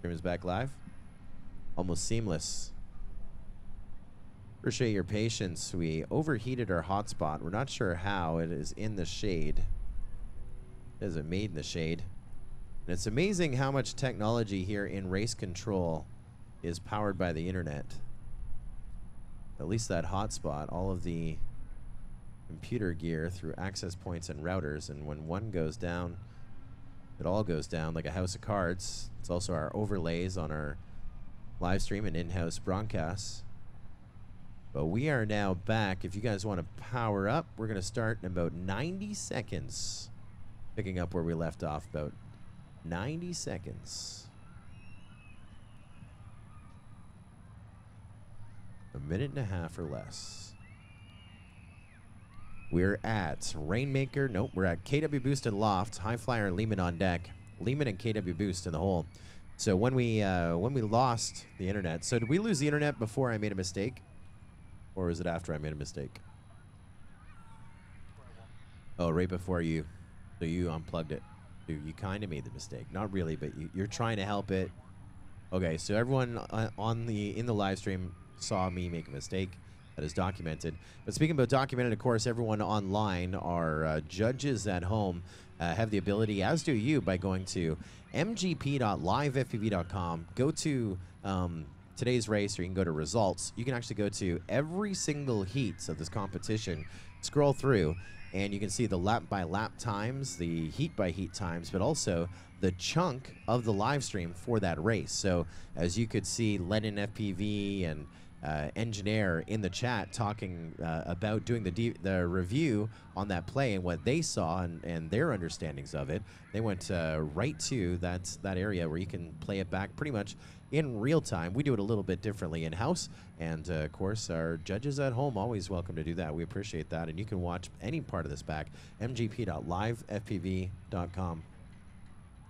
Stream is back live. Almost seamless. Appreciate your patience. We overheated our hotspot. We're not sure how. It is in the shade. It isn't made in the shade. And it's amazing how much technology here in race control is powered by the internet. At least that hotspot, all of the computer gear through access points and routers, and when one goes down, it all goes down like a house of cards. It's also our overlays on our live stream and in-house broadcasts. But we are now back. If you guys want to power up, we're going to start in about 90 seconds. Picking up where we left off, about 90 seconds. A minute and a half or less. We're at Rainmaker. Nope, we're at KW Boost and Loft. High Flyer and Lehman on deck. Lehman and KW Boost in the hole. So when we lost the internet, so did we lose the internet before I made a mistake, or was it after I made a mistake? Oh, right before you. So you unplugged it. So you kind of made the mistake. Not really, but you're trying to help it. Okay, so everyone in the live stream saw me make a mistake. That is documented. But speaking about documented, of course, everyone online, our judges at home, have the ability, as do you, by going to mgp.livefpv.com. Go to today's race, or you can go to results. You can actually go to every single heats of this competition, scroll through, and you can see the lap by lap times, the heat by heat times, but also the chunk of the live stream for that race. So as you could see, Lennon FPV and Engineer in the chat talking about doing the review on that play and what they saw and their understandings of it. They went right to that area where you can play it back pretty much in real time. We do it a little bit differently in-house, and of course our judges at home always welcome to do that. We appreciate that, and you can watch any part of this back, mgp.livefpv.com.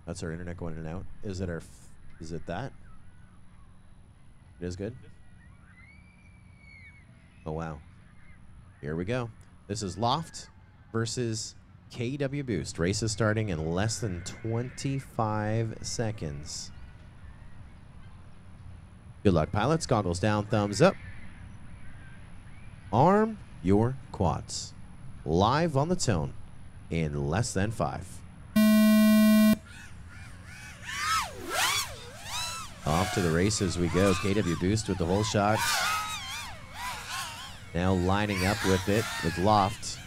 That's our internet going in and out. Is it that? It is good? Oh, wow. Here we go. This is Loft versus KW Boost. Race is starting in less than 25 seconds. Good luck, pilots. Goggles down, thumbs up. Arm your quads. Live on the tone in less than 5. Off to the races we go. KW Boost with the whole shot. Now lining up with it with Loft.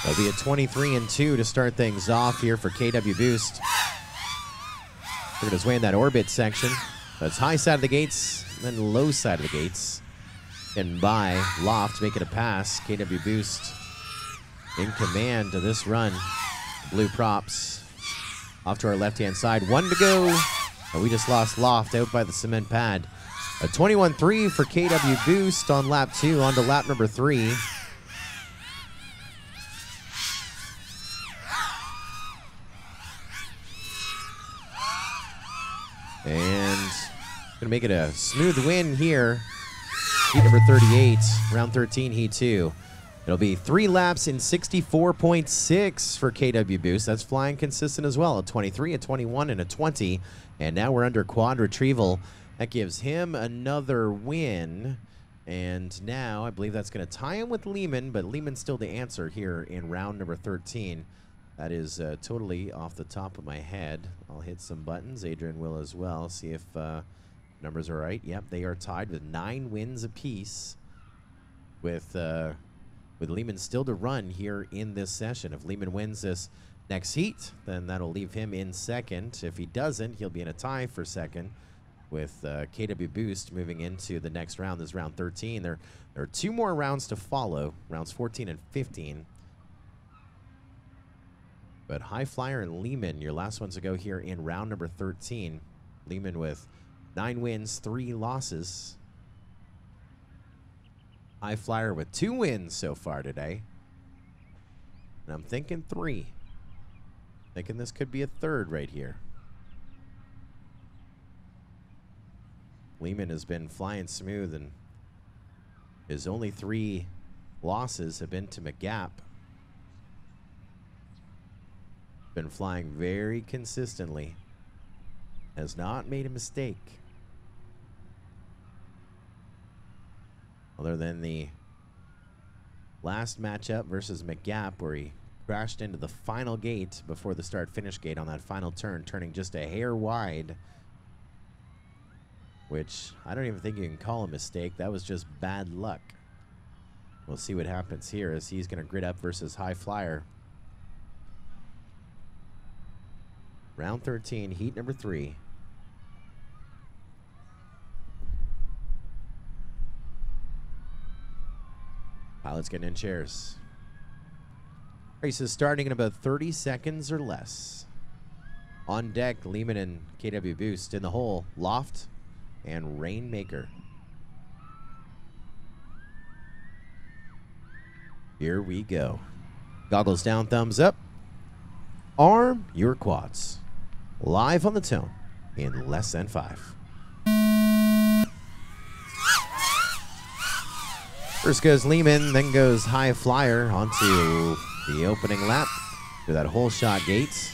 It'll be a 23-2 to start things off here for KW Boost. Working his way in that orbit section. That's high side of the gates, then low side of the gates. Getting by Loft, making a pass. KW Boost in command of this run. Blue props off to our left-hand side. 1 to go. And we just lost Loft out by the cement pad. A 21-3 for KW Boost on lap 2. On to lap number 3. And gonna make it a smooth win here. Heat number 38, round 13, heat 2. It'll be 3 laps in 64.6 for KW Boost. That's flying consistent as well. A 23, a 21, and a 20. And now we're under quad retrieval. That gives him another win. And now I believe that's going to tie him with Lehman, but Lehman's still the answer here in round number 13. That is totally off the top of my head. I'll hit some buttons. Adrian will as well. See if numbers are right. Yep, they are tied with 9 wins apiece. With Lehman still to run here in this session. If Lehman wins this next heat, then that'll leave him in second. If he doesn't, he'll be in a tie for second with KW Boost moving into the next round. This is round 13. There are 2 more rounds to follow, rounds 14 and 15. But High Flyer and Lehman, your last ones to go here in round number 13. Lehman with 9 wins, 3 losses. High Flyer with 2 wins so far today. And I'm thinking 3. Thinking this could be a 3rd right here. Lehman has been flying smooth, and his only 3 losses have been to McGap. Been flying very consistently. Has not made a mistake. Other than the last matchup versus McGap, where he crashed into the final gate before the start-finish gate on that final turn, turning just a hair wide, which I don't even think you can call a mistake. That was just bad luck. We'll see what happens here as he's going to grid up versus High Flyer. Round 13, heat number 3. Pilots getting in chairs. Race is starting in about 30 seconds or less. On deck, Lehman and KW Boost. In the hole, Loft and Rainmaker. Here we go. Goggles down, thumbs up. Arm your quads. Live on the tone in less than 5. First goes Lehman, then goes High Flyer onto the opening lap through that hole shot gate.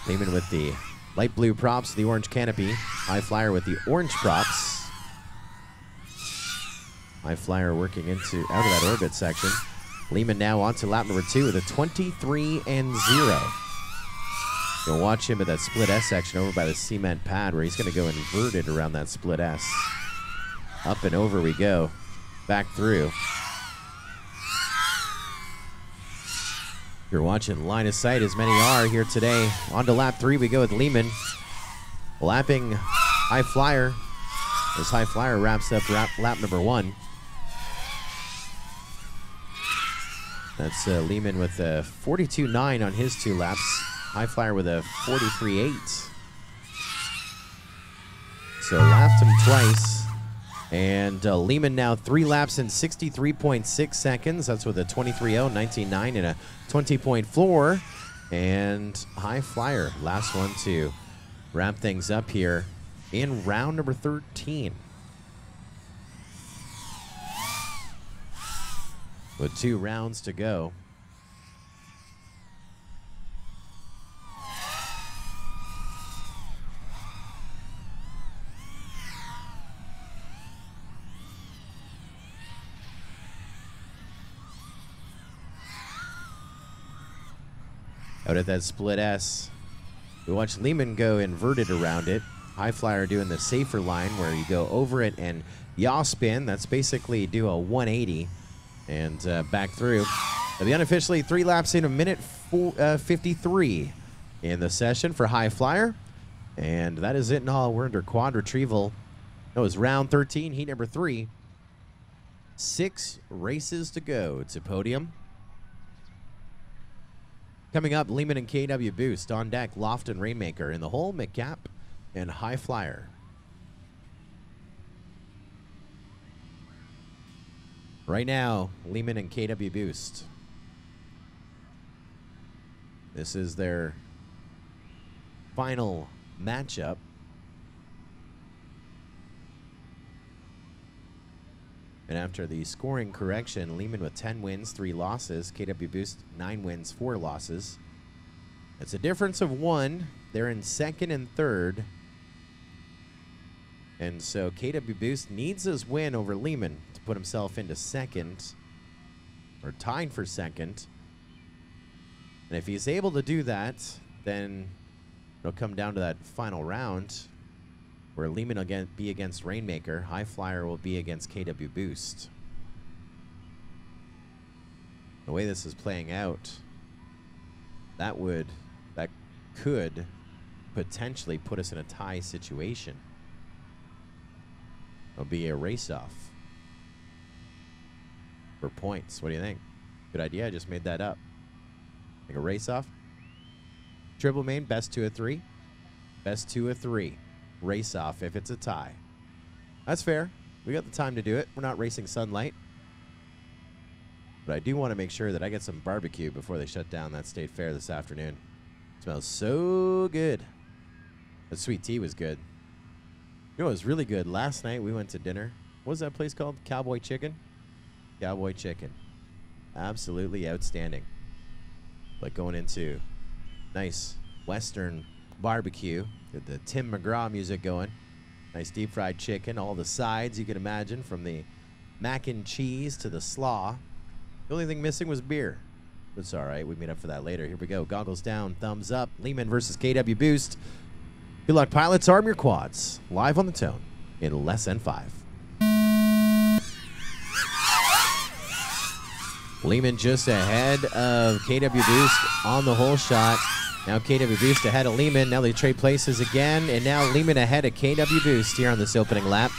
Lehman with the light blue props, the orange canopy. High Flyer with the orange props. High Flyer working out of that orbit section. Lehman now onto lap number 2 with a 23-0. You'll watch him at that split S section over by the cement pad where he's going to go inverted around that split S. Up and over we go. Back through. You're watching line of sight, as many are here today. On to lap 3 we go with Lehman. Lapping High Flyer as High Flyer wraps up lap number 1. That's Lehman with a 42.9 on his 2 laps. High Flyer with a 43.8. So lapped him twice. And Lehman now 3 laps in 63.6 seconds. That's with a 23.0, 19.9, and a 20-point floor. And High Flyer, last one to wrap things up here in round number 13. With 2 rounds to go. Out at that split S, we watch Lehman go inverted around it. High Flyer doing the safer line where you go over it and yaw spin. That's basically do a 180 and back through. But the unofficially 3 laps in a minute 53 in the session for High Flyer. And that is it and all. We're under quad retrieval. That was round 13, heat number 3. 6 races to go to Podium. Coming up, Lehman and KW Boost. On deck, Loft and Rainmaker. In the hole, McGap and High Flyer. Right now, Lehman and KW Boost. This is their final matchup. And after the scoring correction, Lehman with 10 wins, 3 losses. KW Boost, 9 wins, 4 losses. It's a difference of 1. They're in 2nd and 3rd. And so KW Boost needs his win over Lehman to put himself into 2nd, or tied for 2nd. And if he's able to do that, then it'll come down to that final round where Lehman will be against Rainmaker. High Flyer will be against KW Boost. The way this is playing out, that could potentially put us in a tie situation. It'll be a race-off for points. What do you think? Good idea. I just made that up. Like a race-off. Triple main, best 2 of 3. Best 2 of 3. Race off if it's a tie. That's fair. We got the time to do it. We're not racing sunlight. But I do want to make sure that I get some barbecue before they shut down that state fair this afternoon. It smells so good. The sweet tea was good. You know, it was really good. Last night we went to dinner. What was that place called? Cowboy Chicken? Cowboy Chicken. Absolutely outstanding. Like going into nice Western barbecue with the Tim McGraw music going. Nice deep fried chicken. All the sides you can imagine, from the mac and cheese to the slaw. The only thing missing was beer. It's all right. We made up for that later. Here we go. Goggles down, thumbs up. Lehman versus KW Boost. Good luck, pilots. Arm your quads. Live on the tone in less than 5. Lehman just ahead of KW Boost on the whole shot. Now KW Boost ahead of Lehman. Now they trade places again. And now Lehman ahead of KW Boost here on this opening lap.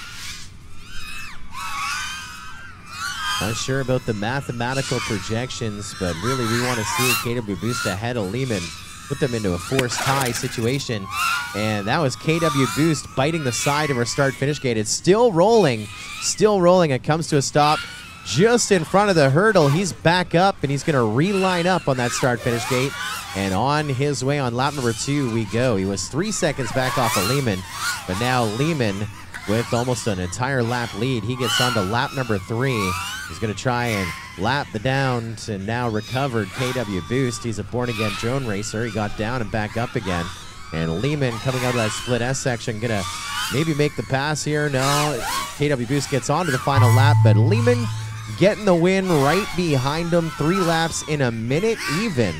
Not sure about the mathematical projections, but really we want to see KW Boost ahead of Lehman. Put them into a forced tie situation. And that was KW Boost biting the side of our start-finish gate. It's still rolling. Still rolling. It comes to a stop just in front of the hurdle. He's back up, and he's going to reline up on that start-finish gate. And on his way on lap number 2 we go. He was 3 seconds back off of Lehman. But now Lehman, with almost an entire lap lead, he gets on to lap number 3. He's going to try and lap the down to now recovered KW Boost. He's a born-again drone racer. He got down and back up again. And Lehman coming out of that split S section, going to maybe make the pass here. No, KW Boost gets on to the final lap, but Lehman getting the win right behind him. 3 laps in a minute even.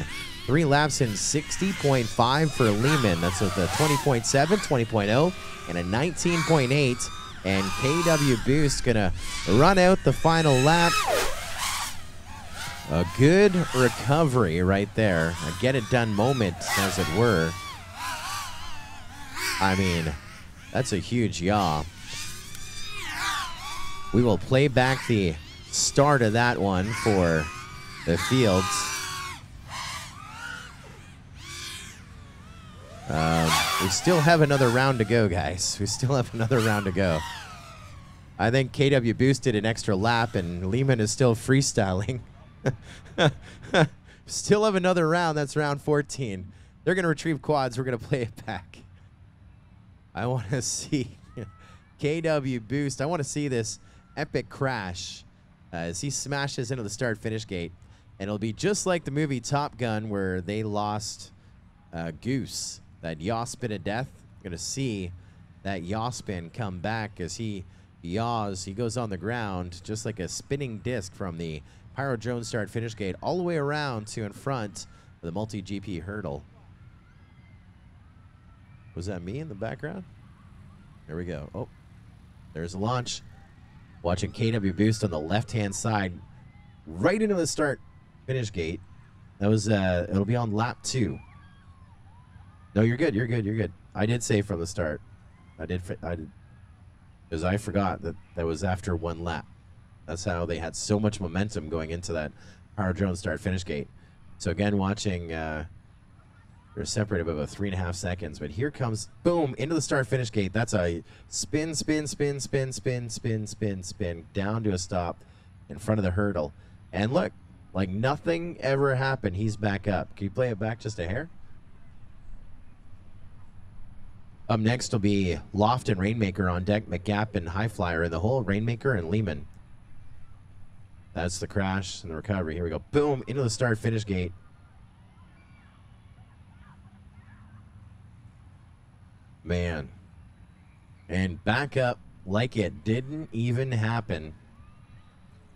3 laps in 60.5 for Lehman. That's with a 20.7, 20.0, and a 19.8. And KW Boost gonna run out the final lap. A good recovery right there. A get-it-done moment, as it were. I mean, that's a huge yaw. We will play back the start of that one for the fields. We still have another round to go, guys. We still have another round to go. I think KW Boost did an extra lap, and Lehman is still freestyling. Still have another round. That's round 14. They're going to retrieve quads. We're going to play it back. I want to see KW Boost. I want to see this epic crash as he smashes into the start-finish gate. And it'll be just like the movie Top Gun, where they lost Goose, that yaw spin of death. Going to see that yaw spin come back as he yaws. He goes on the ground just like a spinning disc from the Pyro Drone start-finish gate all the way around to in front of the multi-GP hurdle. Was that me in the background? There we go. Oh, there's a launch. Watching KW Boost on the left-hand side, right into the start-finish gate. That was, it'll be on lap 2. No, you're good, you're good, you're good. I did say from the start. I did, because I forgot that that was after 1 lap. That's how they had so much momentum going into that Power Drone start-finish gate. So again, watching, they're separated by about 3.5 seconds, but here comes, boom, into the start-finish gate. That's a spin, spin, spin, spin, spin, spin, spin, spin, down to a stop in front of the hurdle. And look, like nothing ever happened. He's back up. Can you play it back just a hair? Up next will be Loft and Rainmaker on deck, McGap and High Flyer in the hole, Rainmaker and Lehman. That's the crash and the recovery. Here we go. Boom, into the start-finish gate. Man. And back up like it didn't even happen.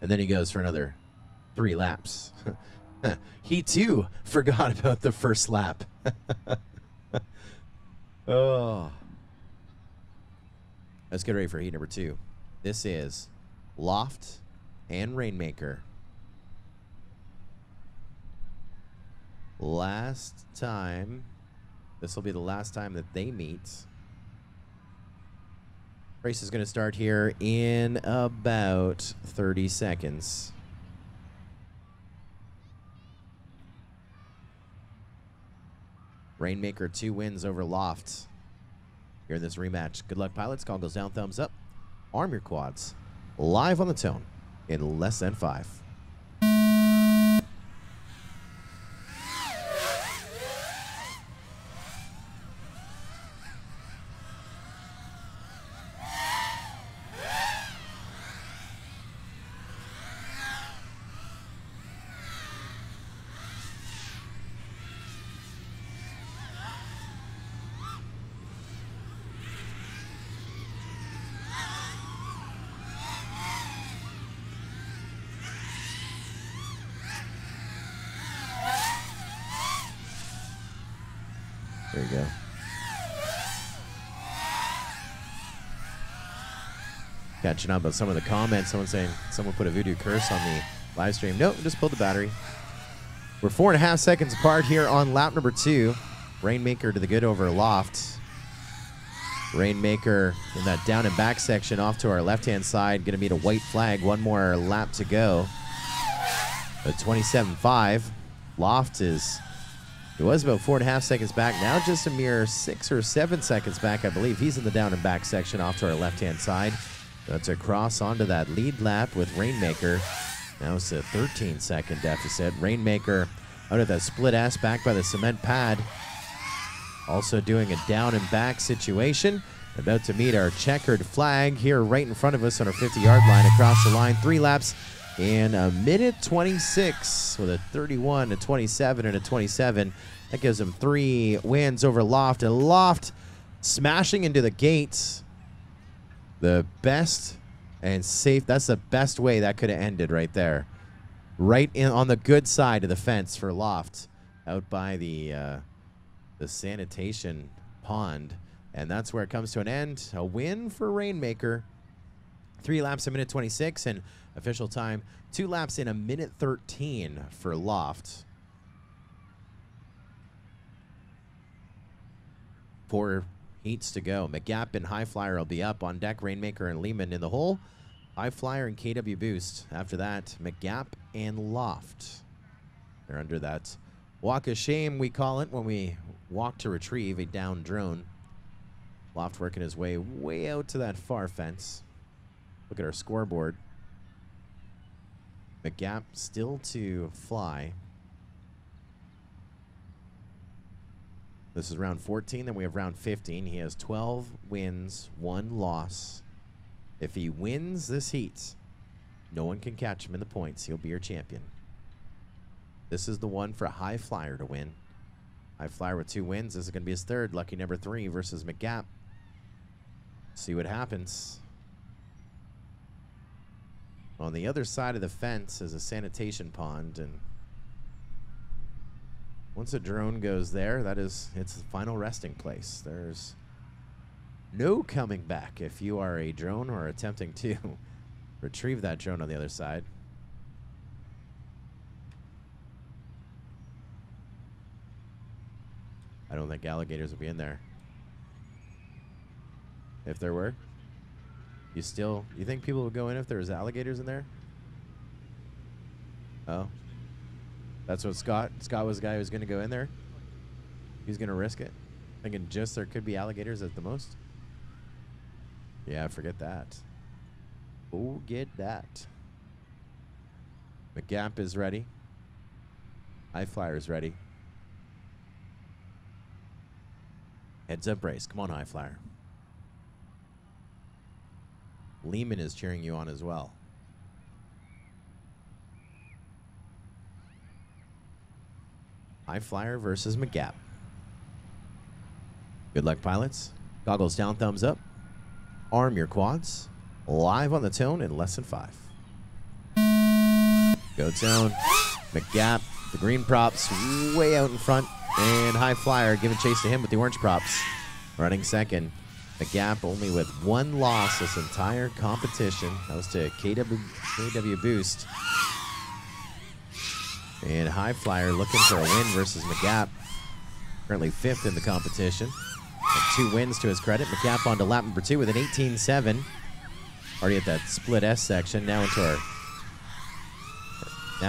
And then he goes for another 3 laps. He, too, forgot about the first lap. Oh. Let's get ready for heat number 2. This is Loft and Rainmaker. Last time. This will be the last time that they meet. Race is going to start here in about 30 seconds. Rainmaker 2 wins over Loft here in this rematch. Good luck, pilots. Call goes down, thumbs up. Arm your quads. Live on the tone in less than 5. There you go. Catching up on some of the comments. Someone saying someone put a voodoo curse on the live stream. Nope, just pulled the battery. We're 4.5 seconds apart here on lap number 2. Rainmaker to the good over Loft. Rainmaker in that down and back section off to our left-hand side. Going to meet a white flag. One more lap to go. A 27.5. Loft is, it was about 4.5 seconds back. Now just a mere 6 or 7 seconds back, I believe. He's in the down and back section off to our left-hand side. That's across onto that lead lap with Rainmaker. Now it's a 13-second deficit. Rainmaker out of that split S back by the cement pad. Also doing a down and back situation. About to meet our checkered flag here right in front of us on our 50-yard line across the line. 3 laps in a minute 26 with a 31, a 27, and a 27. That gives him 3 wins over Loft. And Loft smashing into the gates. The best and safe, that's the best way that could have ended right there. Right in on the good side of the fence for Loft. Out by the sanitation pond. And that's where it comes to an end. A win for Rainmaker. 3 laps in a minute 26, and official time 2 laps in a minute 13 for Loft. 4 heats to go. McGap and High Flyer will be up on deck. Rainmaker and Lehman in the hole. High Flyer and KW Boost. After that, McGap and Loft. They're under that walk of shame, we call it, when we walk to retrieve a down drone. Loft working his way out to that far fence. Look at our scoreboard. McGap still to fly. This is round 14, then we have round 15. He has 12 wins, 1 loss. If he wins this heat, no one can catch him in the points. He'll be your champion. This is the one for High Flyer to win. High Flyer with 2 wins. This is going to be his 3rd. Lucky number 3 versus McGap. See what happens. On the other side of the fence is a sanitation pond, and once a drone goes there, it's the final resting place. There's no coming back if you are a drone or attempting to retrieve that drone on the other side. I don't think alligators will be in there. If there were, you think people would go in if there was alligators in there? Oh. That's what Scott was the guy who was going to go in there? He's going to risk it? Thinking just there could be alligators at the most? Yeah, forget that. Forget that. McGap is ready. High Flyer is ready. Heads up race. Come on, High Flyer. Lehman is cheering you on as well. High Flyer versus McGap. Good luck, pilots. Goggles down, thumbs up. Arm your quads. Live on the tone in less than 5. Go tone. McGap, the green props way out in front. And High Flyer giving chase to him with the orange props. Running second. McGap only with 1 loss this entire competition. That was to KW Boost. And High Flyer looking for a win versus McGap. Currently 5th in the competition. And 2 wins to his credit. McGap on to lap number 2 with an 18.7. Already at that split S section. Now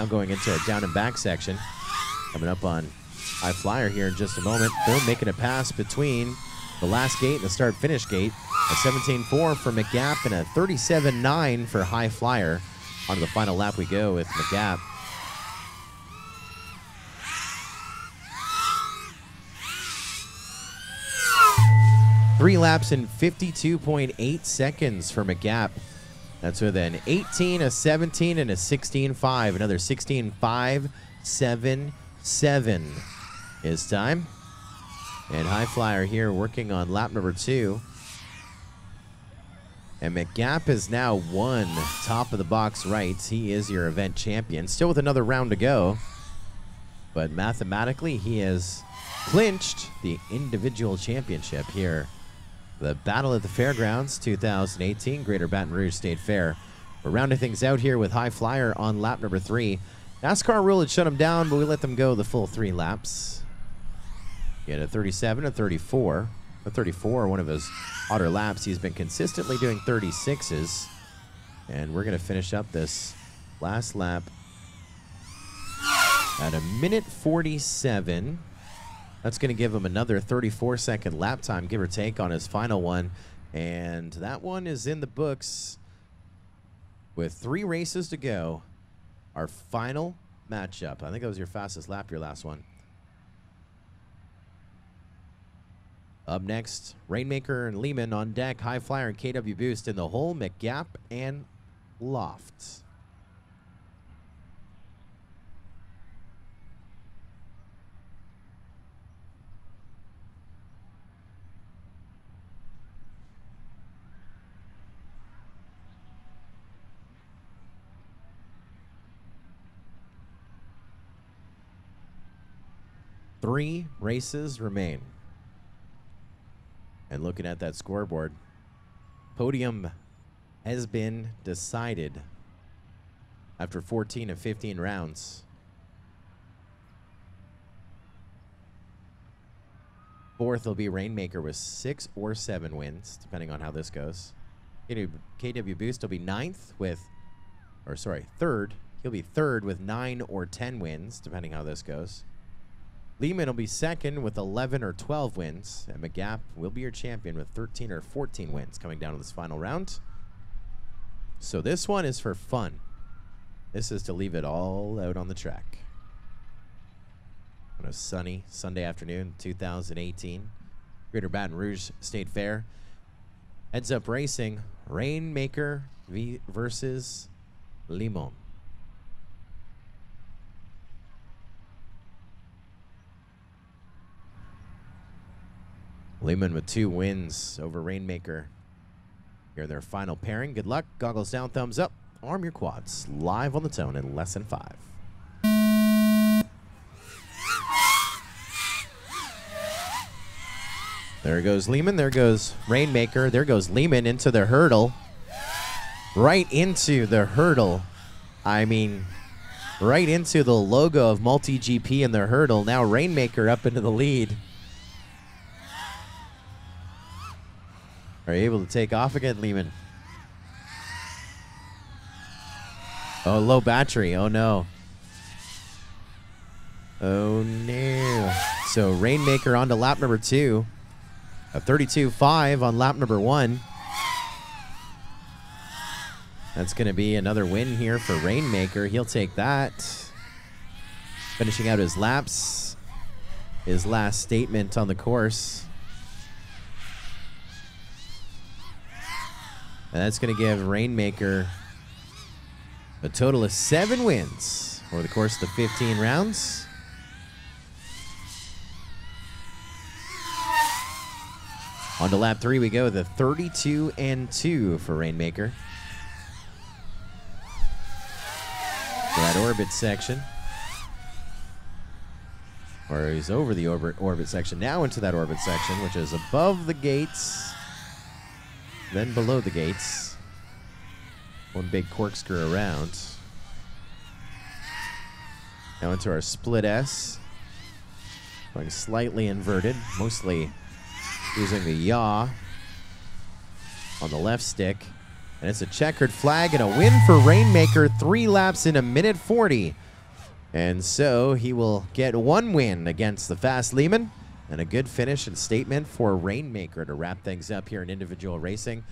going into our down and back section. Coming up on High Flyer here in just a moment. They're making a pass between the last gate and the start-finish gate. A 17.4 for McGap and a 37.9 for High Flyer. On to the final lap we go with McGap. Three laps in 52.8 seconds for McGap. That's with an 18, a 17, and a 16.5. Another 16.5, 7, 7 is time. And High Flyer here working on lap number 2. And McGap is now 1 top of the box right. He is your event champion. Still with another round to go. But mathematically, he has clinched the individual championship here. The Battle at the Fairgrounds 2018, Greater Baton Rouge State Fair. We're rounding things out here with High Flyer on lap number 3. NASCAR rule had shut him down, but we let them go the full 3 laps. He had a 37, a 34. A 34, one of his hotter laps. He's been consistently doing 36s. And we're going to finish up this last lap at a minute 47. That's going to give him another 34-second lap time, give or take, on his final one. And that one is in the books with 3 races to go. Our final matchup. I think that was your fastest lap, your last one. Up next, Rainmaker and Lehman on deck. High Flyer and KW Boost in the hole, McGap and Loft. Three races remain. And looking at that scoreboard, Podium has been decided after 14 of 15 rounds. Fourth will be Rainmaker with 6 or 7 wins, depending on how this goes. KW Boost will be third. He'll be third with 9 or 10 wins, depending how this goes. Lehman will be second with 11 or 12 wins, and McGap will be your champion with 13 or 14 wins coming down to this final round. So this one is for fun. This is to leave it all out on the track. On a sunny Sunday afternoon, 2018, Greater Baton Rouge State Fair. Heads Up Racing, Rainmaker versus Lehman. Lehman with 2 wins over Rainmaker. Here in their final pairing. Good luck. Goggles down, thumbs up. Arm your quads. Live on the tone in less than 5. There goes Lehman. There goes Rainmaker. There goes Lehman into the hurdle. Right into the hurdle. I mean, right into the logo of Multi-GP in the hurdle. Now Rainmaker up into the lead. Are you able to take off again, Lehman? Oh, low battery. Oh, no. Oh, no. So Rainmaker on to lap number 2. A 32.5 on lap number 1. That's going to be another win here for Rainmaker. He'll take that. Finishing out his laps. His last statement on the course. And that's going to give Rainmaker a total of 7 wins over the course of the 15 rounds. On to lap 3 we go, the 32-2 for Rainmaker. To that orbit section. Or he's over the orbit section, now into that orbit section, which is above the gates. Then below the gates. One big corkscrew around. Now into our split S. Going slightly inverted, mostly using the yaw on the left stick. And it's a checkered flag and a win for Rainmaker. 3 laps in a minute 40. And so he will get 1 win against the fast Lehman. And a good finish and statement for Rainmaker to wrap things up here in individual racing.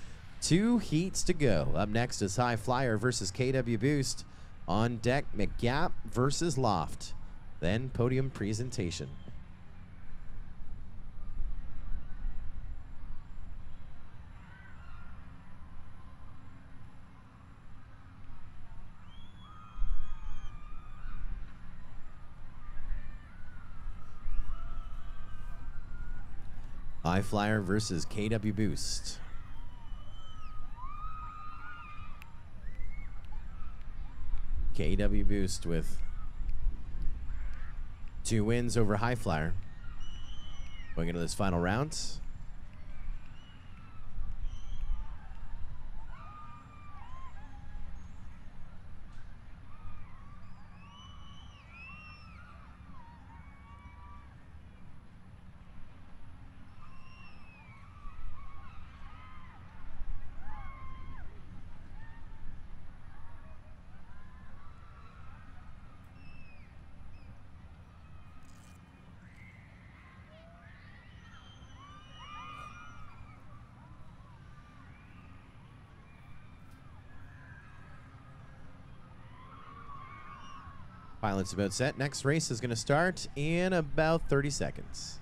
2 heats to go. Up next is High Flyer versus KW Boost. On deck, McGap versus Loft. Then podium presentation. High Flyer versus KW Boost. KW Boost with 2 wins over High Flyer. Going into this final round. Pilot's about set. Next race is going to start in about 30 seconds.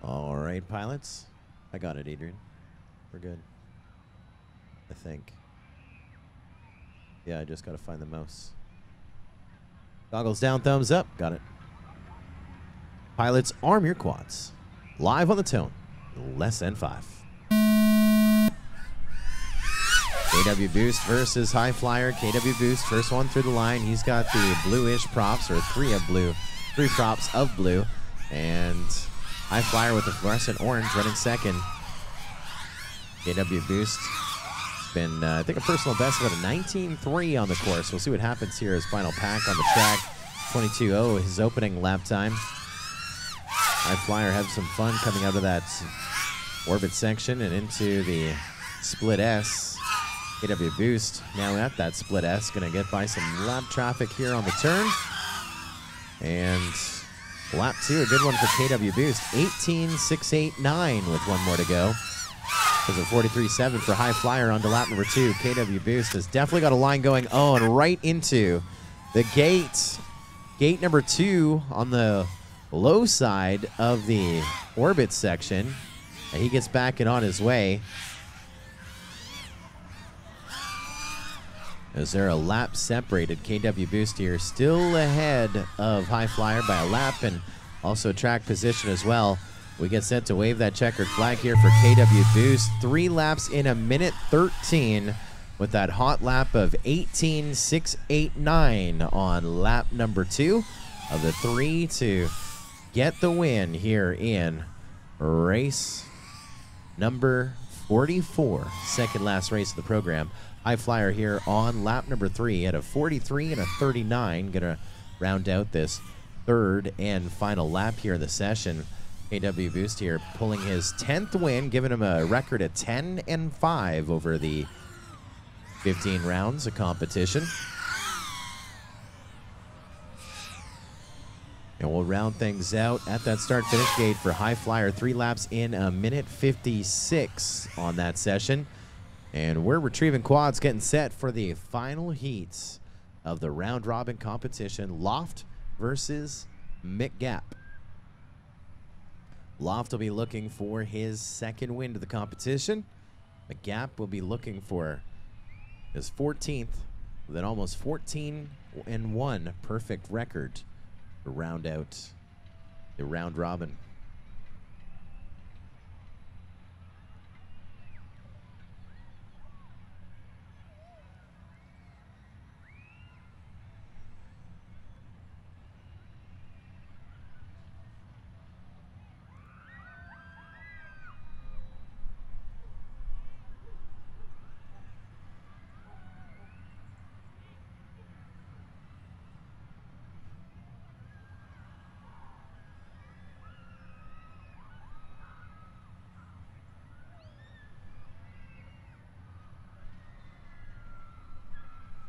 All right, pilots. I got it, Adrian. We're good. I think. Yeah, I just got to find the mouse. Goggles down, thumbs up. Got it. Pilots, arm your quads. Live on the tone. Less than 5. KW Boost versus High Flyer. KW Boost, first one through the line. He's got the bluish props, or 3 props of blue. And High Flyer with the fluorescent orange running second. KW Boost been, I think, a personal best of a 19.3 on the course. We'll see what happens here as final pack on the track. 22.0, his opening lap time. High Flyer have some fun coming out of that orbit section and into the split S. KW Boost now at that split S, gonna get by some lap traffic here on the turn. And lap 2, a good one for KW Boost. 18.689 with 1 more to go. There's a 43.7 for High Flyer on to lap number 2. KW Boost has definitely got a line going. Oh, and right into the gate. Gate number 2 on the low side of the orbit section. And he gets back and on his way. Is there a lap separated? KW Boost here still ahead of High Flyer by a lap and also track position as well. We get set to wave that checkered flag here for KW Boost. 3 laps in a minute 13 with that hot lap of 18.689 on lap number 2 of the 3 to get the win here in race number 44. Second last race of the program. High Flyer here on lap number 3 at a 43 and a 39. Gonna round out this 3rd and final lap here in the session. KW Boost here pulling his 10th win, giving him a record of 10-5 over the 15 rounds of competition. And we'll round things out at that start-finish gate for High Flyer. 3 laps in a minute 56 on that session. And we're retrieving quads, getting set for the final heats of the round-robin competition. Loft versus McGap. Loft will be looking for his 2nd win to the competition. McGap will be looking for his 14th, with an almost 14-1 perfect record to round out the round robin.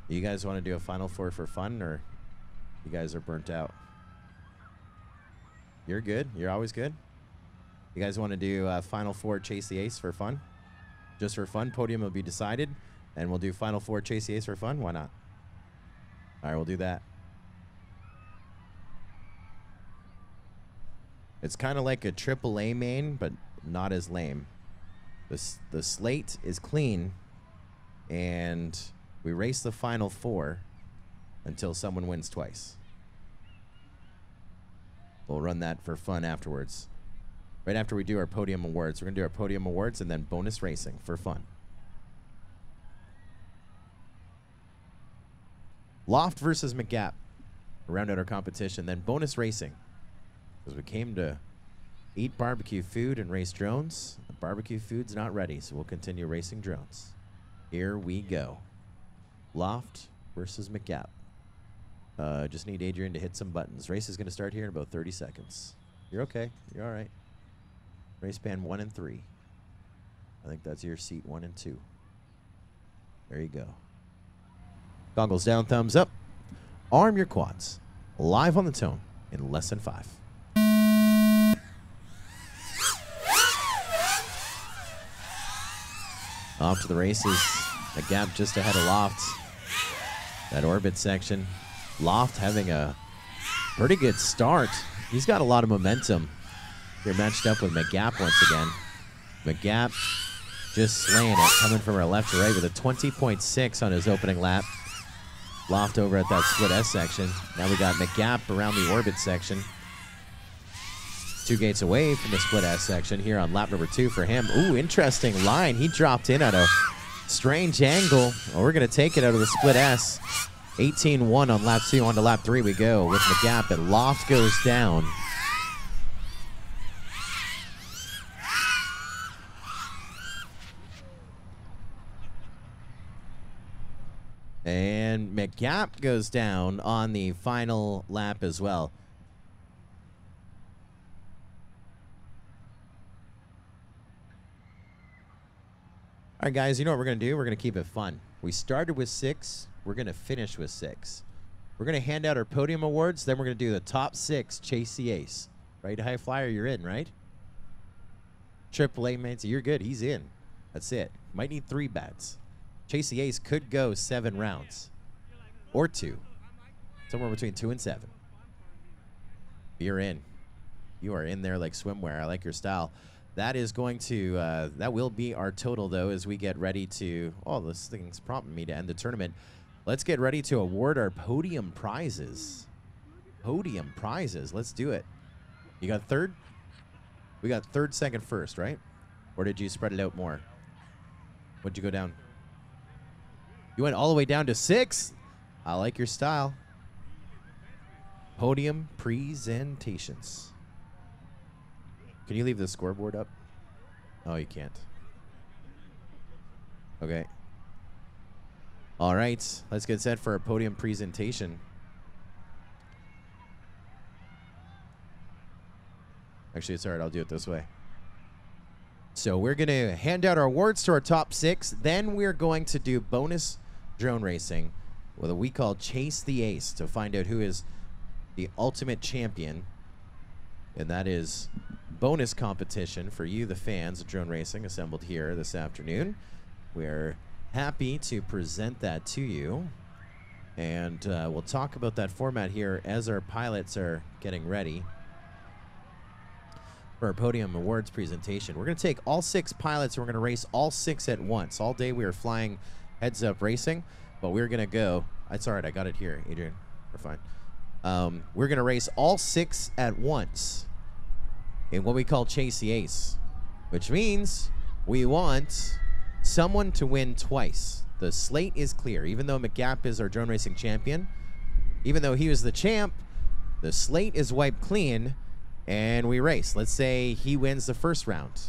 You guys want to do a Final Four for fun, or you guys are burnt out? You're good? You're always good? You guys want to do Final Four Chase the Ace for fun? Just for fun? Podium will be decided, and we'll do Final Four Chase the Ace for fun? Why not? All right, we'll do that. It's kind of like a AAA main, but not as lame. The slate is clean, and we race the Final Four until someone wins twice. We'll run that for fun afterwards. Right after we do our Podium Awards. We're going to do our Podium Awards and then bonus racing for fun. Loft versus McGap. Round out our competition. Then bonus racing. Because we came to eat barbecue food and race drones. The barbecue food's not ready, so we'll continue racing drones. Here we go. Loft versus McGap. Just need Adrian to hit some buttons. Race is going to start here in about 30 seconds. You're okay. You're all right. Race band 1 and 3. I think that's your seat 1 and 2. There you go. Goggles down, thumbs up. Arm your quads. Live on the tone in less than 5. Off to the races. The gap just ahead of Loft. That orbit section. Loft having a pretty good start. He's got a lot of momentum. Here matched up with McGap once again. McGap just slaying it, coming from our left to right with a 20.6 on his opening lap. Loft over at that split S section. Now we got McGap around the orbit section. 2 gates away from the split S section here on lap number 2 for him. Ooh, interesting line. He dropped in at a strange angle. Well, we're going to take it out of the split S. 18-1 on lap 2. On to lap 3 we go with McGap, and Loft goes down. And McGap goes down on the final lap as well. All right, guys, you know what we're going to do? We're going to keep it fun. We started with 6. We're going to finish with 6. We're going to hand out our Podium Awards. Then we're going to do the top 6, chase the ace. Right, High Flyer, you're in, right? AAA mates, you're good. He's in. That's it. Might need 3 bats. Chase the ace could go 7 rounds. Or 2. Somewhere between 2 and 7. You're in. You are in there like swimwear. I like your style. That is going to, that will be our total, though, as we get ready to, oh, this thing's prompting me to end the tournament. Let's get ready to award our podium prizes. Podium prizes. Let's do it. You got 3rd? We got 3rd, 2nd, 1st, right? Or did you spread it out more? What'd you go down? You went all the way down to 6? I like your style. Podium presentations. Can you leave the scoreboard up? Oh, you can't. Okay. All right. Let's get set for a podium presentation. Actually, it's all right. I'll do it this way. So we're going to hand out our awards to our top 6. Then we're going to do bonus drone racing with what we call Chase the Ace to find out who is the ultimate champion. And that is bonus competition for you, the fans of drone racing, assembled here this afternoon. We're happy to present that to you. And we'll talk about that format here as our pilots are getting ready for our Podium Awards presentation. We're going to take all 6 pilots and we're going to race all 6 at once. All day we are flying heads-up racing, but we're going to go. It's all right. I got it here, Adrian. We're fine. We're going to race all 6 at once in what we call Chase the Ace, which means we want someone to win twice. The slate is clear. Even though McGap is our drone racing champion, even though he was the champ, the slate is wiped clean, and we race. Let's say he wins the 1st round.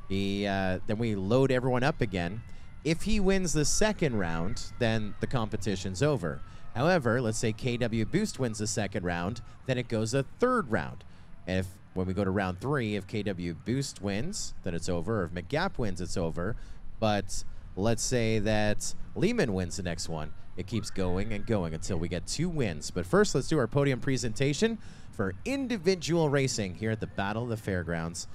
Then we load everyone up again. If he wins the 2nd round, then the competition's over. However, let's say KW Boost wins the 2nd round, then it goes a 3rd round. And when we go to round 3, if KW Boost wins, then it's over. Or if McGap wins, it's over. But let's say that Lehman wins the next one. It keeps going and going until we get 2 wins. But first, let's do our podium presentation for individual racing here at the Battle of the Fairgrounds.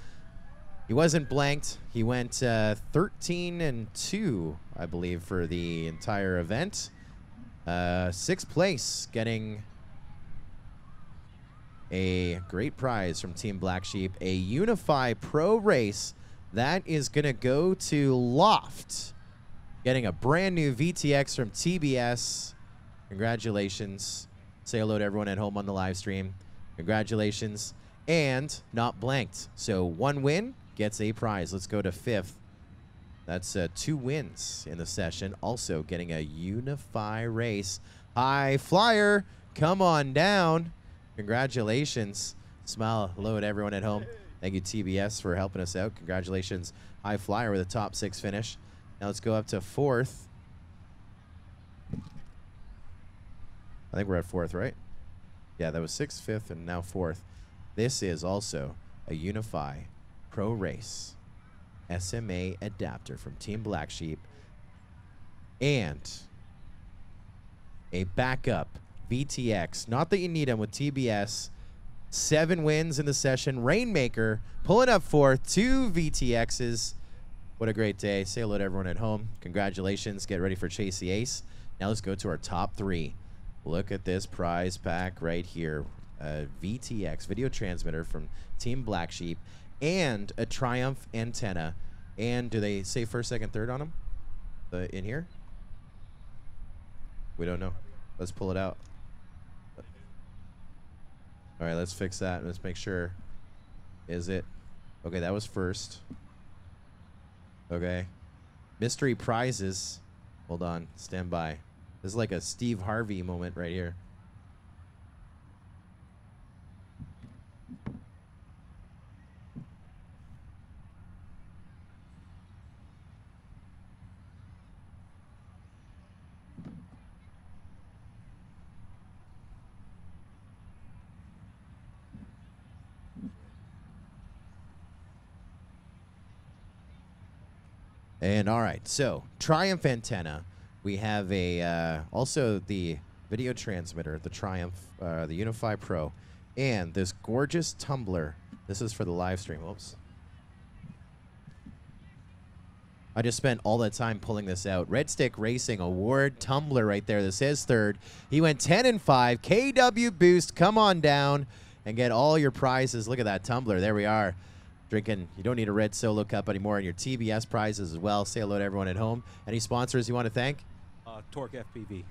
He wasn't blanked. He went 13-2, I believe, for the entire event. 6th place, getting a great prize from Team Black Sheep, a Unify Pro race that is going to go to Loft, getting a brand new VTX from TBS Congratulations. Say hello to everyone at home on the live stream. Congratulations. And not blanked. So 1 win gets a prize. Let's go to 5th. That's 2 wins in the session. Also getting a Unify race. High Flyer, come on down. Congratulations. Smile hello to everyone at home. Thank you, TBS, for helping us out. Congratulations, High Flyer, with a top 6 finish. Now let's go up to 4th. I think we're at 4th, right? Yeah, that was 6th, 5th, and now 4th. This is also a Unify Pro Race SMA adapter from Team Black Sheep and a backup VTX. Not that you need them with TBS. 7 wins in the session. Rainmaker pulling up 4th. 2 VTXs. What a great day. Say hello to everyone at home. Congratulations. Get ready for Chase the Ace. Now let's go to our top 3. Look at this prize pack right here. A VTX video transmitter from Team Black Sheep and a Triumph antenna. And do they say 1st, 2nd, 3rd on them? In here? We don't know. Let's pull it out. All right, let's fix that. Let's make sure. Is it? Okay, that was 1st. Okay. Mystery prizes. Hold on. Stand by. This is like a Steve Harvey moment right here. And all right, so Triumph antenna. We have a also the video transmitter, the Triumph, the Unify Pro, and this gorgeous tumbler. This is for the live stream. Oops. I just spent all that time pulling this out. Red Stick Racing Award tumbler right there. This is 3rd. He went 10-5. KW Boost, come on down and get all your prizes. Look at that tumbler. There we are. Drinking, you don't need a red solo cup anymore, and your TBS prizes as well. Say hello to everyone at home. Any sponsors you want to thank? Torque FPV.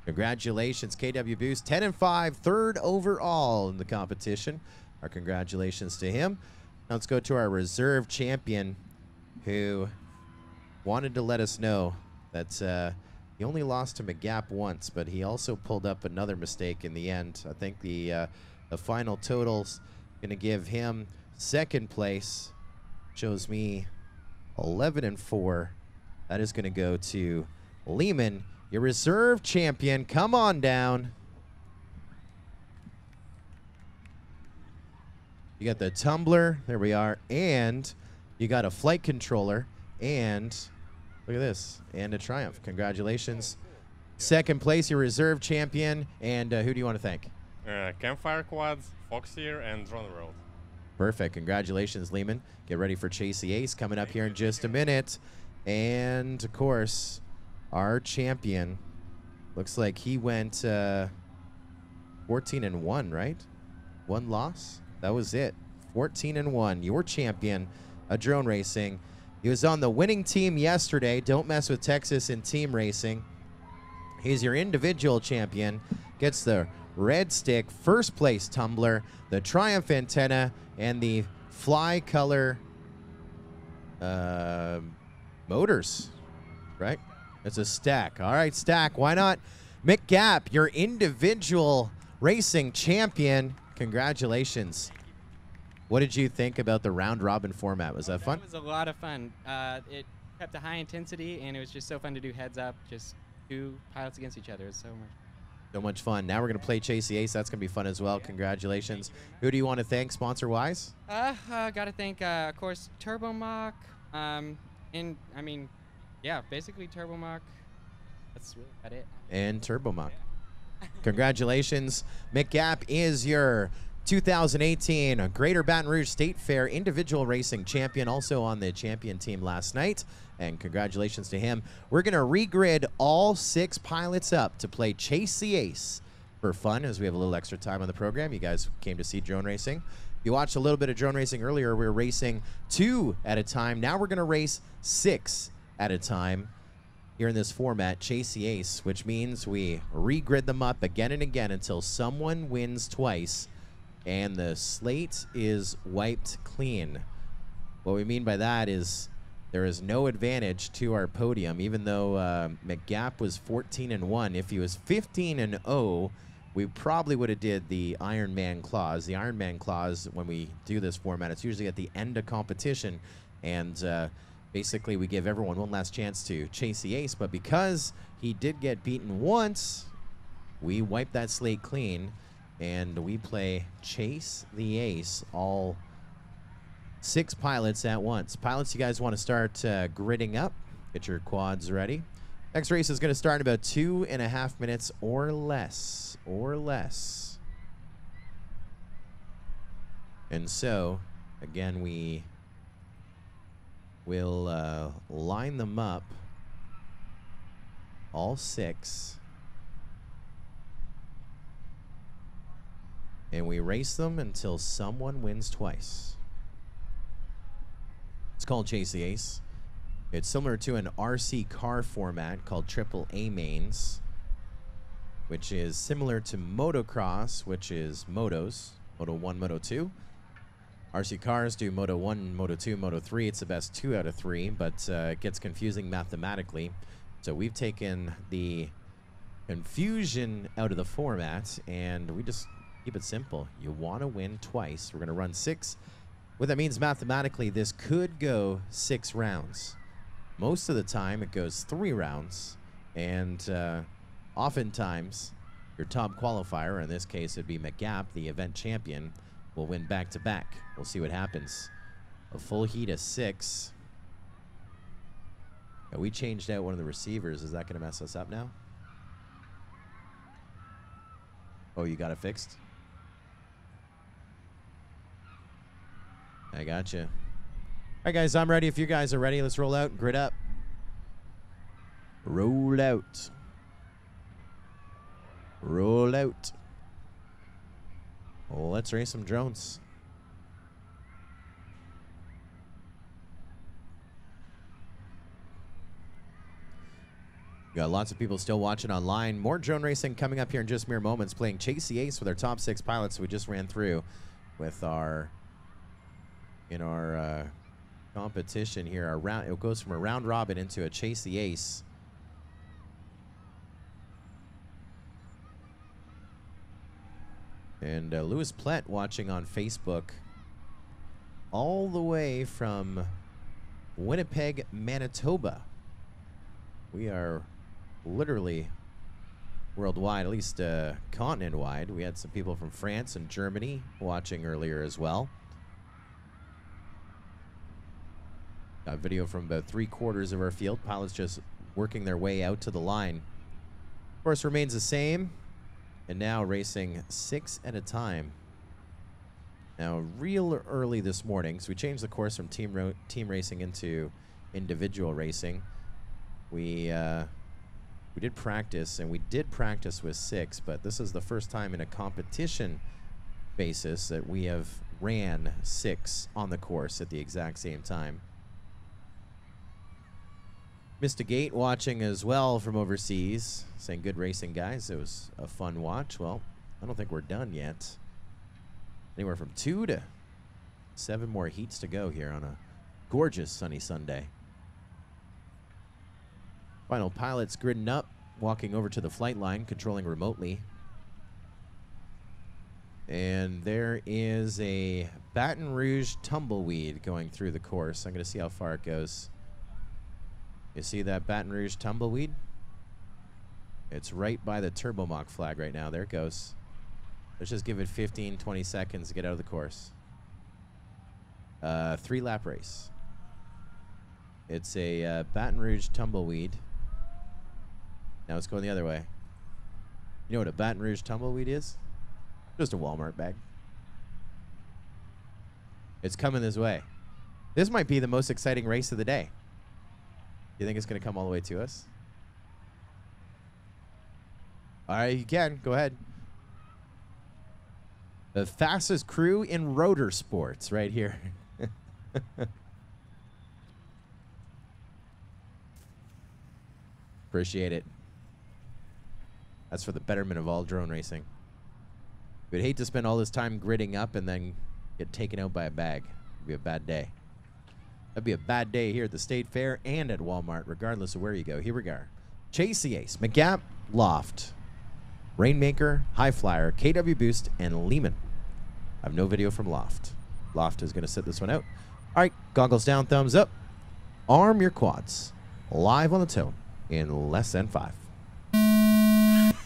Congratulations, KW Boost, 10-5, 3rd overall in the competition. Our congratulations to him. Now let's go to our reserve champion, who wanted to let us know that he only lost to McGap once, but he also pulled up another mistake in the end. I think the final total's going to give him 2nd place. Shows me 11-4. That is going to go to Lehman, your reserve champion. Come on down. You got the tumbler. There we are. And you got a flight controller. And look at this. And a Triumph. Congratulations. 2nd place, your reserve champion. And who do you want to thank? Campfire Quads, Foxier, and Drone World. Perfect. Congratulations, Lehman. Get ready for Chase the Ace coming up here in just a minute. And, of course, our champion looks like he went 14-1, right? 1 loss. That was it. 14-1. Your champion of drone racing. He was on the winning team yesterday. Don't mess with Texas in team racing. He's your individual champion. Gets the Red Stick 1st place tumbler, the Triumph antenna, and the Fly Color motors, right? It's a Stack. All right, Stack, why not? McGap, your individual racing champion. Congratulations. What did you think about the round-robin format? Was that fun? It was a lot of fun. It kept a high intensity, and it was just so fun to do heads-up, just 2 pilots against each other. It was so much fun. Now we're going to play Chase the Ace. That's going to be fun as well. Congratulations. Who do you want to thank sponsor-wise? Got to thank, of course, TurboMach. And, I mean, yeah, basically TurboMach. That's really about it. And TurboMach. Congratulations. McGap is your 2018 Greater Baton Rouge State Fair individual racing champion, also on the champion team last night. And congratulations to him. We're going to regrid all 6 pilots up to play Chase the Ace for fun, as we have a little extra time on the program. You guys came to see drone racing. You watched a little bit of drone racing earlier. We were racing 2 at a time. Now we're going to race 6 at a time. here in this format, Chase the Ace, which means we regrid them up again and again until someone wins twice and the slate is wiped clean. What we mean by that is there is no advantage to our podium, even though McGap was 14-1. If he was 15-0, we probably would have did the Iron Man clause. The Iron Man clause, when we do this format, it's usually at the end of competition, and basically we give everyone one last chance to chase the ace. But because he did get beaten once, we wipe that slate clean, and we play Chase the Ace, all 6 pilots at once. Pilots, you guys want to start gridding up. Get your quads ready. Next race is going to start in about 2.5 minutes or less. And so, again, we will line them up, all 6. And we race them until someone wins twice. It's called Chase the Ace. It's similar to an RC car format called Triple A Mains, which is similar to motocross, which is motos, Moto 1, Moto 2. RC cars do Moto 1, Moto 2, Moto 3. It's the best 2 out of 3, but it gets confusing mathematically. So we've taken the confusion out of the format, and we just keep it simple. You want to win twice. We're going to run 6. What that means mathematically, this could go 6 rounds. Most of the time, it goes 3 rounds. And oftentimes, your top qualifier, in this case, it'd be McGap, the event champion, will win back-to-back. We'll see what happens. A full heat of 6. Now, we changed out one of the receivers. Is that going to mess us up now? Oh, you got it fixed? I gotcha. All right, guys, I'm ready. If you guys are ready, let's roll out. Grid up. Roll out. Roll out. Let's race some drones. We got lots of people still watching online. More drone racing coming up here in just mere moments. Playing Chase the Ace with our top 6 pilots we just ran through with our competition here. Our round, it goes from a round robin into a Chase the Ace. And Louis Plett watching on Facebook all the way from Winnipeg, Manitoba. We are literally worldwide, at least continent-wide. We had some people from France and Germany watching earlier as well. Got video from about 3/4 of our field. Pilots just working their way out to the line. Course remains the same, and now racing 6 at a time. Now, real early this morning, so we changed the course from team racing into individual racing. We did practice, and we did practice with 6, but this is the first time in a competition basis that we have ran 6 on the course at the exact same time. Mr. Gate watching as well from overseas, saying good racing, guys. It was a fun watch. Well, I don't think we're done yet. Anywhere from 2 to 7 more heats to go here on a gorgeous sunny Sunday. Final pilots gridding up, walking over to the flight line, controlling remotely. And there is a Baton Rouge tumbleweed going through the course. I'm going to see how far it goes. You see that Baton Rouge tumbleweed? It's right by the Turbomach flag right now. There it goes. Let's just give it 15, 20 seconds to get out of the course. 3-lap race. It's a Baton Rouge tumbleweed. Now it's going the other way. You know what a Baton Rouge tumbleweed is? Just a Walmart bag. It's coming this way. This might be the most exciting race of the day. You think it's going to come all the way to us? All right, you can. Go ahead. The fastest crew in rotor sports right here. Appreciate it. That's for the betterment of all drone racing. We'd hate to spend all this time gridding up and then get taken out by a bag. It'd be a bad day. That'd be a bad day here at the State Fair and at Walmart, regardless of where you go. Here we go. Chase the Ace, McGap, Loft, Rainmaker, High Flyer, KW Boost, and Lehman. I have no video from Loft. Loft is going to sit this one out. All right, goggles down, thumbs up. Arm your quads. Live on the tone in less than 5.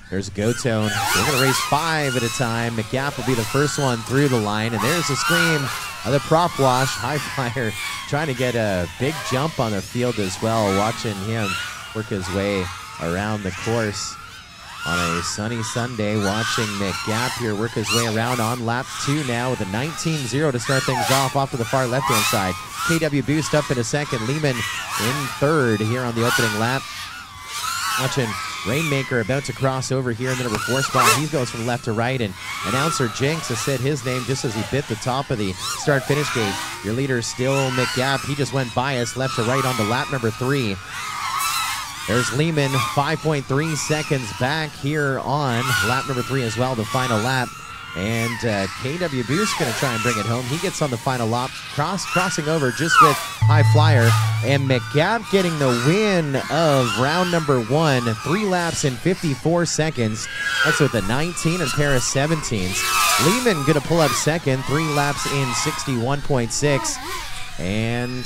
There's a go tone. We're going to race 5 at a time. McGap will be the first one through the line. And there's the scream of the prop wash. High Flyer trying to get a big jump on the field as well. Watching him work his way around the course on a sunny Sunday. Watching McGap here work his way around on lap 2 now with a 19-0 to start things off to the far left-hand side. KW Boost up in a second. Lehman in third here on the opening lap. Watching Rainmaker about to cross over here in the number 4 spot. He goes from left to right, and announcer Jinx has said his name just as he bit the top of the start-finish gate. Your leader is still McGap. He just went by us left to right on to lap number 3. There's Lehman, 5.3 seconds back here on lap number 3 as well, the final lap. And KW Boost going to try and bring it home. He gets on the final lap, crossing over just with High Flyer. And McGap getting the win of round number 1, 3 laps in 54 seconds. That's with a 19 and a pair of 17s. Lehman going to pull up second, 3 laps in 61.6. And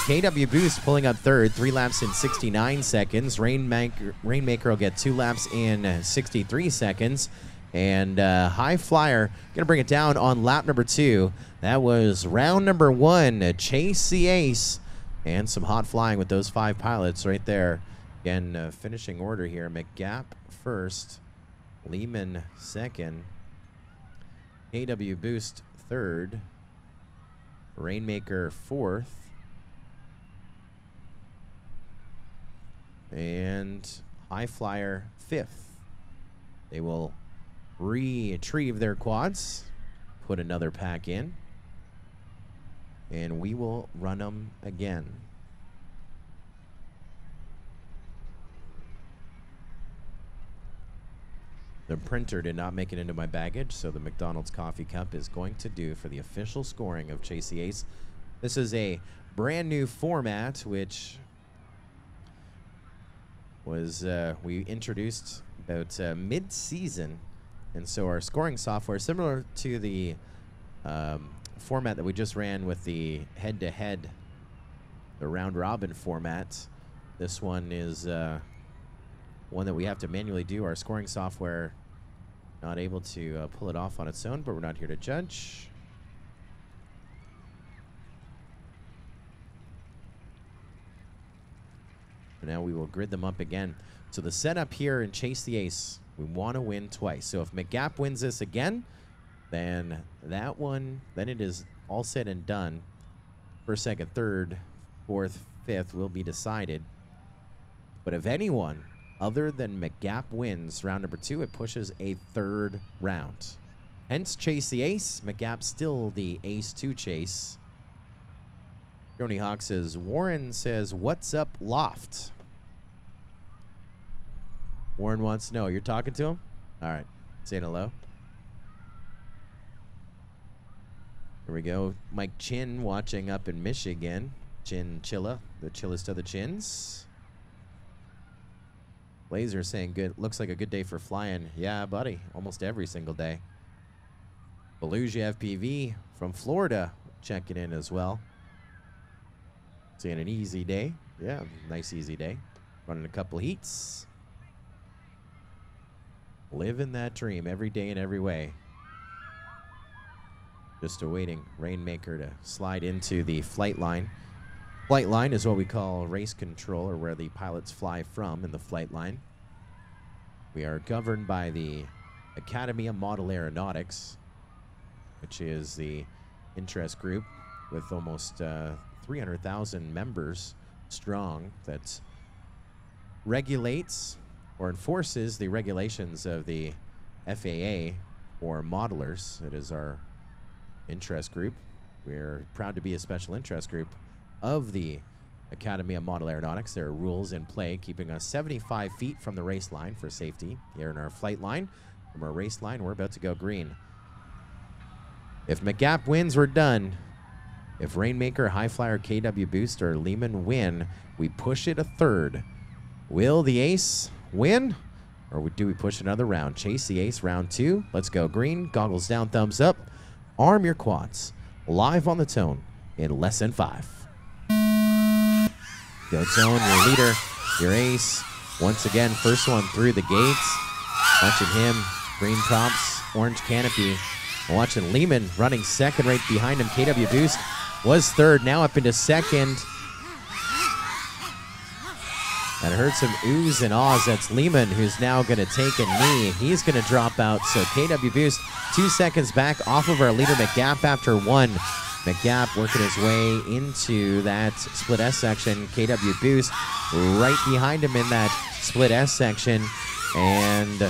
KW Boost pulling up third, 3 laps in 69 seconds. Rainmaker will get 2 laps in 63 seconds. And High Flyer going to bring it down on lap number 2. That was round number 1. Chase the Ace. And some hot flying with those 5 pilots right there. Again, finishing order here. McGap first. Lehman second. KW Boost third. Rainmaker fourth. And High Flyer fifth. They will retrieve their quads, put another pack in, and we will run them again. The printer did not make it into my baggage, so the McDonald's coffee cup is going to do for the official scoring of Chase the Ace. This is a brand new format, which was we introduced about mid-season. And so our scoring software, similar to the format that we just ran with the head-to-head, the round-robin format, this one is one that we have to manually do. Our scoring software not able to pull it off on its own, but we're not here to judge. And now we will grid them up again. So the setup here in Chase the Ace, we want to win twice. So if McGap wins this again, then that one, then it is all said and done. First, second, third, fourth, fifth will be decided. But if anyone other than McGap wins round number 2, it pushes a 3rd round. Hence Chase the Ace. McGap still the ace to chase. Joni Hawk says, Warren says, what's up, Loft? Warren wants to know. You're talking to him? All right. Saying hello. Here we go. Mike Chin watching up in Michigan. Chin Chilla, the chillest of the chins. Laser saying good. Looks like a good day for flying. Yeah, buddy. Almost every single day. Belugia FPV from Florida checking in as well. Saying an easy day. Yeah, nice easy day. Running a couple heats. Living that dream every day in every way. Just awaiting Rainmaker to slide into the flight line. Flight line is what we call race control, or where the pilots fly from in the flight line. We are governed by the Academy of Model Aeronautics, which is the interest group with almost 300,000 members strong that regulates or enforces the regulations of the FAA for modelers. It is our interest group. We're proud to be a special interest group of the Academy of Model Aeronautics. There are rules in play, keeping us 75 feet from the race line for safety. Here in our flight line. From our race line, we're about to go green. If McGap wins, we're done. If Rainmaker, High Flyer, KW Boost, or Lehman win, we push it a third. Will the ace win? Or do we push another round? Chase the ace, round 2. Let's go green. Goggles down, thumbs up. Arm your quads. Live on the tone in less than 5. Go tone, your leader, your ace. Once again, first one through the gates. Watching him, green props, orange canopy. Watching Lehman running second right behind him. KW Boost was third, now up into second. And I heard some oohs and ahs. That's Lehman, who's now going to take a knee. He's going to drop out. So KW Boost 2 seconds back off of our leader McGap after 1. McGap working his way into that split S section. KW Boost right behind him in that split S section. And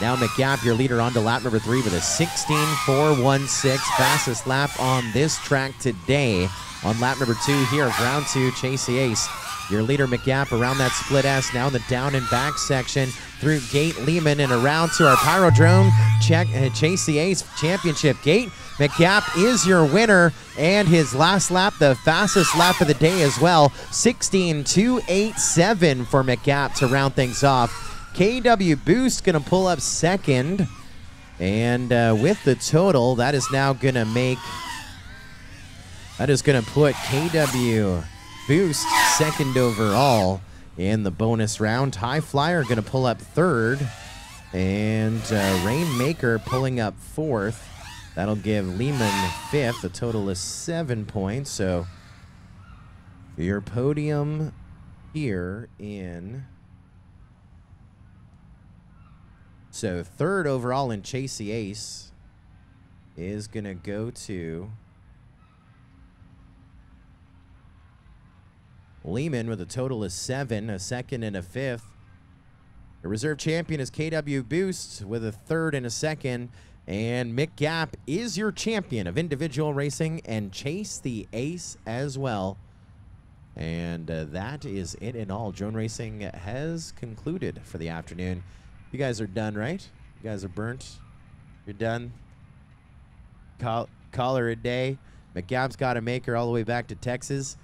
now McGap, your leader, on to lap number 3 with a 16.416. Fastest lap on this track today. On lap number 2 here of round 2, Chase the Ace. Your leader, McGap, around that split S, now in the down and back section, through gate Lehman and around to our Pyrodrome. Chase the Ace championship gate. McGap is your winner, and his last lap, the fastest lap of the day as well. 16.287 for McGap to round things off. KW Boost going to pull up second, and with the total, that is now going to make, that is going to put KW Boost second overall in the bonus round. High Flyer going to pull up third, and Rainmaker pulling up fourth. That'll give Lehman fifth. The total is 7 points. So your podium here in, so third overall in Chase the Ace is going to go to Lehman with a total of 7, a second and a fifth. The reserve champion is KW Boost with a third and a second. And McGap is your champion of individual racing, and Chase the Ace as well. And that is it in all. Drone racing has concluded for the afternoon. You guys are done, right? You guys are burnt. You're done. Call her a day. McGap's got to make her all the way back to Texas.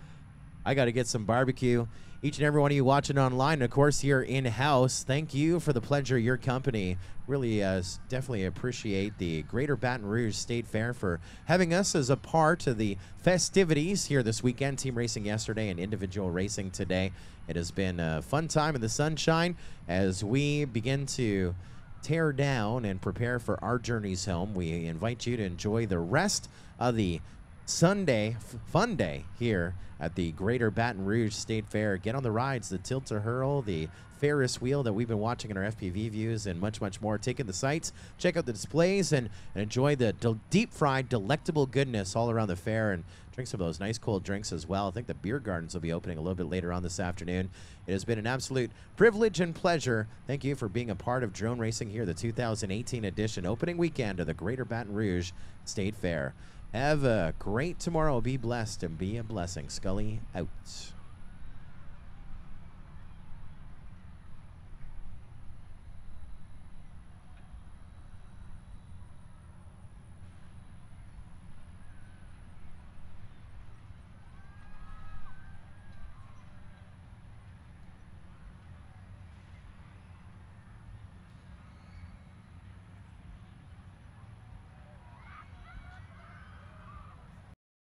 I got to get some barbecue. Each and every one of you watching online, and of course here in-house, thank you for the pleasure of your company. Really definitely appreciate the Greater Baton Rouge State Fair for having us as a part of the festivities here this weekend. Team racing yesterday and individual racing today. It has been a fun time in the sunshine as we begin to tear down and prepare for our journeys home. We invite you to enjoy the rest of the Sunday fun day here at the Greater Baton Rouge State Fair. Get on the rides, the tilt-to-hurl, the Ferris wheel that we've been watching in our FPV views, and much, much more. Take in the sights, check out the displays, and enjoy the deep-fried, delectable goodness all around the fair, and drink some of those nice cold drinks as well. I think the beer gardens will be opening a little bit later on this afternoon. It has been an absolute privilege and pleasure. Thank you for being a part of drone racing here, the 2018 edition, opening weekend of the Greater Baton Rouge State Fair. Have a great tomorrow. Be blessed and be a blessing. Scully out.